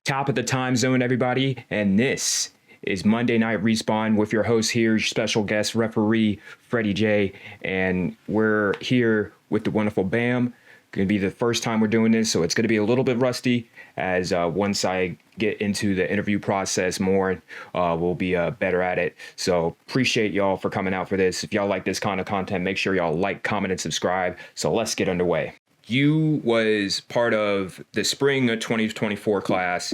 Top of the time zone, everybody. And this is Monday Night Respawn with your host here, your special guest referee, Fretty J. And we're here with the wonderful Bam. Going to be the first time we're doing this, so it's going to be a little bit rusty as once I get into the interview process more, we'll be better at it. So appreciate y'all for coming out for this. If y'all like this kind of content, make sure y'all like, comment, and subscribe. So let's get underway. You was part of the spring of 2024 class.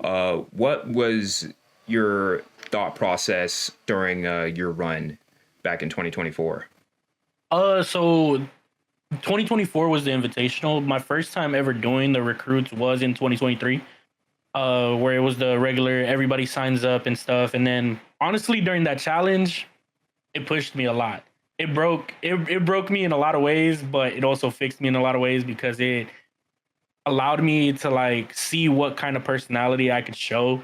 What was your thought process during your run back in 2024? So 2024 was the invitational. My first time ever doing the recruits was in 2023, where it was the regular, everybody signs up and stuff. And then honestly, during that challenge, it pushed me a lot. It broke me in a lot of ways, but it also fixed me in a lot of ways because it allowed me to like see what kind of personality I could show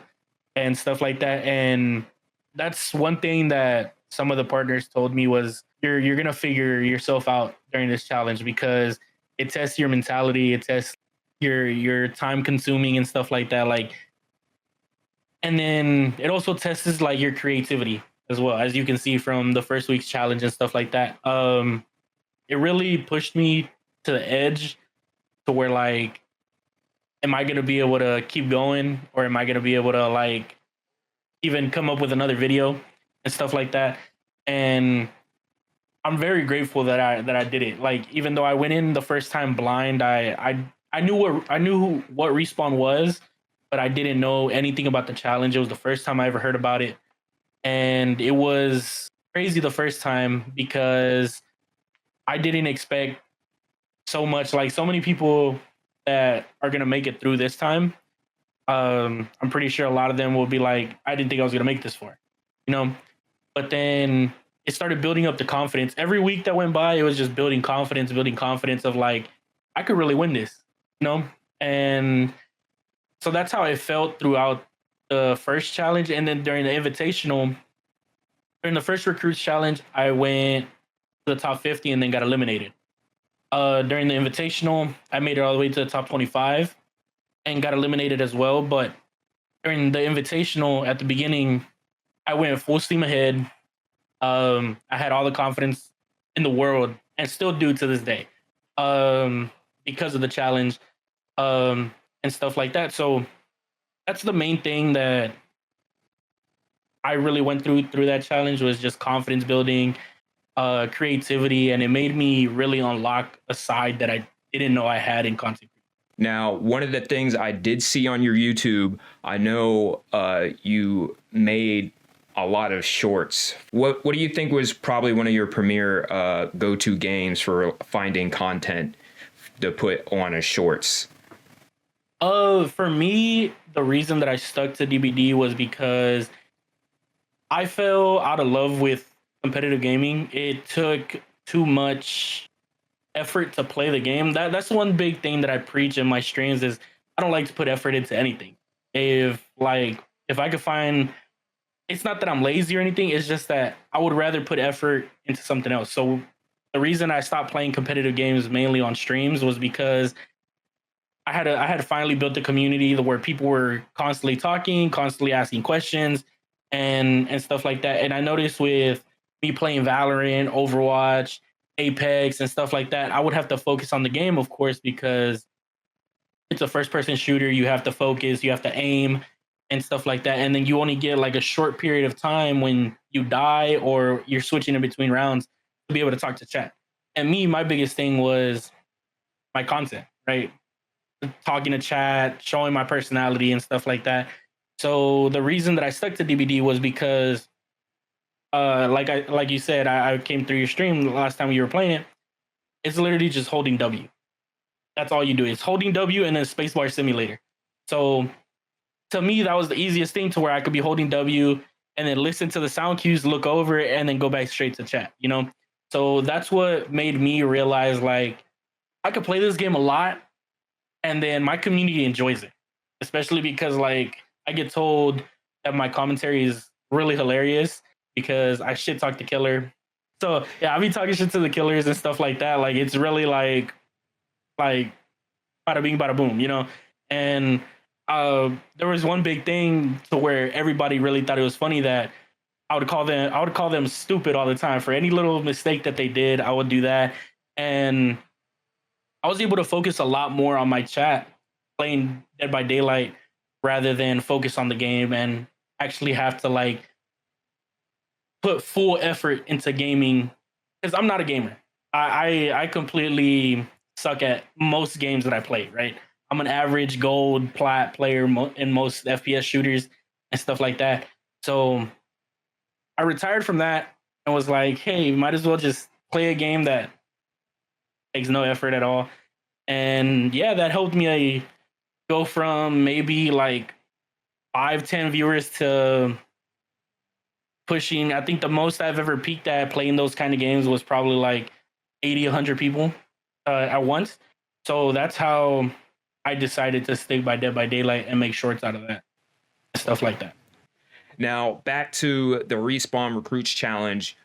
and stuff like that. And that's one thing that some of the partners told me was you're gonna figure yourself out during this challenge because it tests your mentality, it tests your time consuming and stuff like that. Like, and then it also tests like your creativity as well, as you can see from the first week's challenge and stuff like that. It really pushed me to the edge to where like, am I gonna be able to keep going, or am I gonna be able to like even come up with another video and stuff like that? And I'm very grateful that I did it. Like, even though I went in the first time blind, I knew what Respawn was, but I didn't know anything about the challenge. It was the first time I ever heard about it, and it was crazy the first time because I didn't expect so much. Like, so many people that are gonna make it through this time. I'm pretty sure a lot of them will be like, I didn't think I was gonna make this far, you know. But then it started building up the confidence. Every week that went by, it was just building confidence of like, I could really win this, you know? And so that's how it felt throughout the first challenge. And then during the invitational, during the first recruits challenge, I went to the top 50 and then got eliminated. During the invitational, I made it all the way to the top 25 and got eliminated as well. But during the invitational at the beginning, I went full steam ahead. I had all the confidence in the world and still do to this day, because of the challenge, and stuff like that. So that's the main thing that I really went through that challenge, was just confidence building, creativity, and it made me really unlock a side that I didn't know I had in content. Now, one of the things I did see on your YouTube, I know you made a lot of shorts. What do you think was probably one of your premier go-to games for finding content to put on as shorts? For me, the reason that I stuck to DBD was because I fell out of love with competitive gaming. It took too much effort to play the game. That's one big thing that I preach in my streams is I don't like to put effort into anything. If I could find, it's not that I'm lazy or anything, it's just that I would rather put effort into something else. So the reason I stopped playing competitive games mainly on streams was because I had finally built a community where people were constantly talking, constantly asking questions and stuff like that. And I noticed with me playing Valorant, Overwatch, Apex and stuff like that, I would have to focus on the game, of course, because it's a first person shooter. You have to focus, you have to aim and stuff like that. And then you only get like a short period of time when you die or you're switching in between rounds to be able to talk to chat. And me, my biggest thing was my content, right? Talking to chat, showing my personality and stuff like that. So the reason that I stuck to DBD was because like you said, I came through your stream the last time you were playing it. It's literally just holding W. That's all you do. It's holding W and then spacebar simulator. So to me, that was the easiest thing, to where I could be holding W and then listen to the sound cues, look over it, and then go back straight to chat, you know? So that's what made me realize like I could play this game a lot and then my community enjoys it, especially because like I get told that my commentary is really hilarious because I shit talk the killer. So yeah, I be talking shit to the killers and stuff like that. Like, it's really like bada bing, bada boom, you know? And there was one big thing to where everybody really thought it was funny that I would call them stupid all the time for any little mistake that they did. I would do that, and I was able to focus a lot more on my chat playing Dead by Daylight rather than focus on the game and actually have to like put full effort into gaming because I'm not a gamer. I completely suck at most games that I play. Right, I'm an average gold plat player in most FPS shooters and stuff like that. So I retired from that and was like, hey, might as well just play a game that takes no effort at all. And yeah, that helped me go from maybe like 5, 10 viewers to pushing. I think the most I've ever peaked at playing those kind of games was probably like 80, 100 people at once. So that's how I decided to stick by Dead by Daylight and make shorts out of that, stuff like that. Now back to the Respawn Recruits Challenge,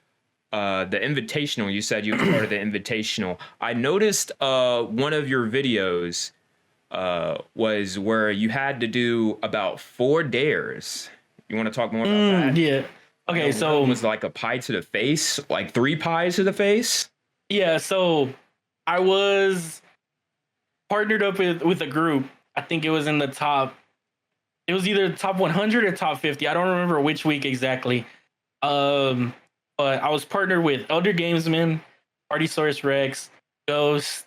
the Invitational. You said you were part of the Invitational. I noticed one of your videos was where you had to do about 4 dares. You want to talk more about that? Yeah. Okay, so it was like a pie to the face, like 3 pies to the face. yeah, so I was partnered up with a group. I think it was in the top. It was either top 100 or top 50. I don't remember which week exactly. Um, but I was partnered with Elder Gamesman, Party Source Rex, Ghost,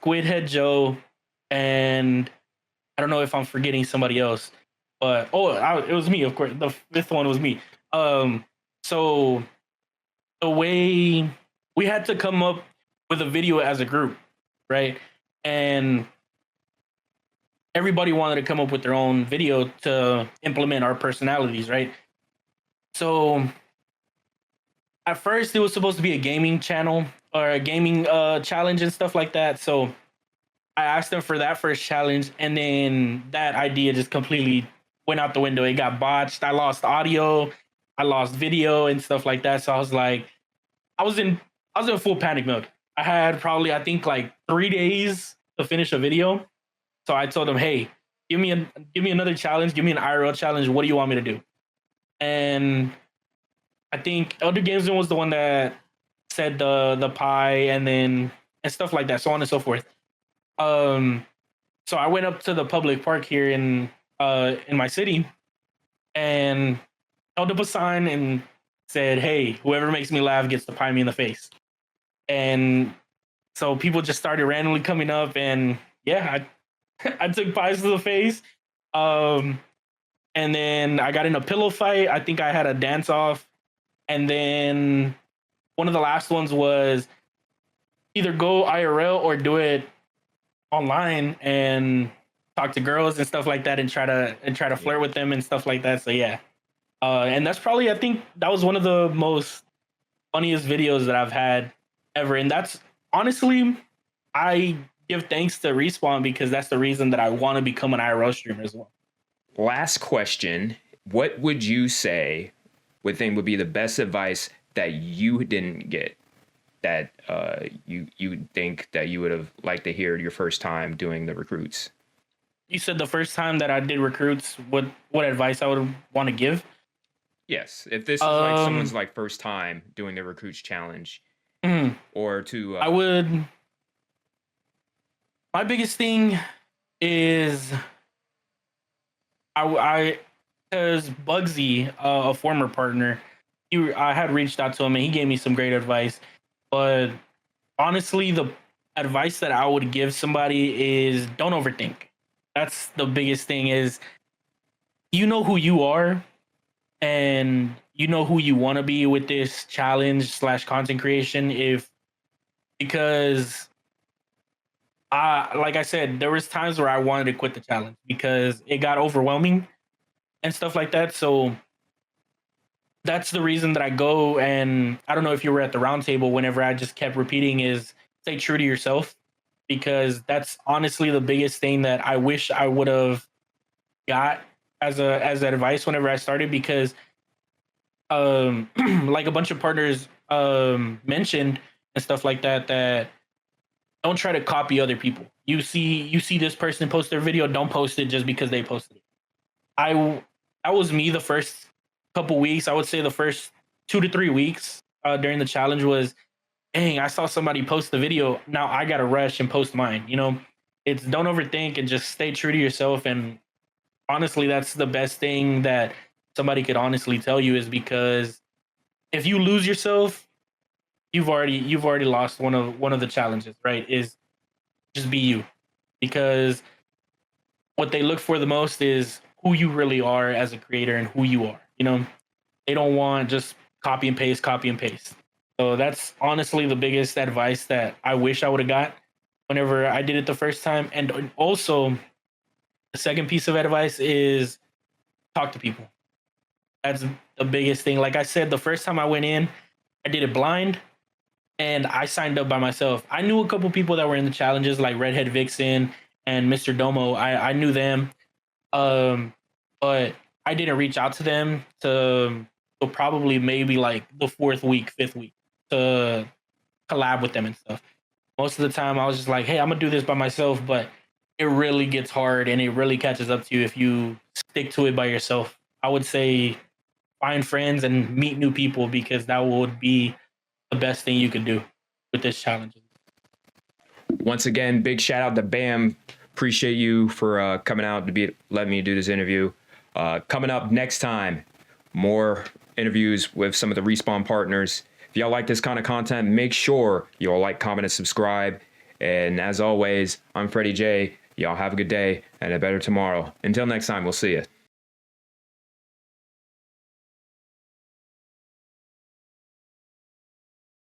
Squidhead Joe, and I don't know if I'm forgetting somebody else. But it was me, of course. The fifth one was me. So the way we had to come up with a video as a group, right? And everybody wanted to come up with their own video to implement our personalities, right? So at first it was supposed to be a gaming channel or a gaming challenge and stuff like that. So I asked them for that first challenge, and then that idea just completely went out the window. It got botched. I lost audio, I lost video and stuff like that. So I was like, I was in full panic mode. I had probably I think like 3 days to finish a video. So I told them, hey, give me another challenge, give me an IRL challenge. What do you want me to do? And I think Elder Gamesman was the one that said the pie and stuff like that, so on and so forth. So I went up to the public park here in my city and held up a sign and said, hey, whoever makes me laugh gets to pie me in the face. And so people just started randomly coming up, and yeah, I took pies to the face. And then I got in a pillow fight. I think I had a dance off. And then one of the last ones was either go IRL or do it online and talk to girls and stuff like that and try to flirt with them and stuff like that. So yeah. And that's probably, I think that was one of the most funniest videos that I've had ever. And that's honestly, I give thanks to Respawn because that's the reason that I want to become an IRL streamer as well. Last question. What would you say would be the best advice that you didn't get that you think that you would have liked to hear your first time doing the recruits? You said the first time that I did recruits, what advice I would want to give? Yes, if this is like someone's like first time doing the recruits challenge, or to I would. My biggest thing is I because Bugsy, a former partner, I had reached out to him and he gave me some great advice. But honestly, the advice that I would give somebody is don't overthink. That's the biggest thing is you know who you are and you know who you want to be with this challenge / content creation. Because like I said, there was times where I wanted to quit the challenge because it got overwhelming and stuff like that. So that's the reason that I go. And I don't know if you were at the round table whenever I just kept repeating is stay true to yourself, because that's honestly the biggest thing that I wish I would have got as advice whenever I started, because like a bunch of partners mentioned and stuff like that don't try to copy other people. You see this person post their video, don't post it just because they posted it. That was me the first couple weeks. I would say the first 2 to 3 weeks during the challenge was, dang, I saw somebody post the video. Now I gotta rush and post mine. It's don't overthink and just stay true to yourself. And honestly, that's the best thing that somebody could honestly tell you, is because if you lose yourself, you've already lost one of the challenges, right? Is just be you, because what they look for the most is who you really are as a creator and who you are. They don't want just copy and paste, copy and paste. So that's honestly the biggest advice that I wish I would have got whenever I did it the first time. And also, the second piece of advice is talk to people. That's the biggest thing. Like I said, the first time I went in, I did it blind and I signed up by myself. I knew a couple people that were in the challenges, like Redhead Vixen and Mr. Domo. I knew them, but I didn't reach out to them to probably maybe like the fourth week, fifth week to collab with them and stuff. Most of the time, I was just like, hey, I'm gonna do this by myself, but it really gets hard and it really catches up to you if you stick to it by yourself. I would say find friends and meet new people, because that would be the best thing you could do with this challenge. Once again, big shout out to Bam. Appreciate you for coming out to letting me do this interview. Coming up next time, more interviews with some of the Respawn partners. If y'all like this kind of content, make sure y'all like, comment, and subscribe. And as always, I'm Fretty J. Y'all have a good day and a better tomorrow. Until next time, we'll see you.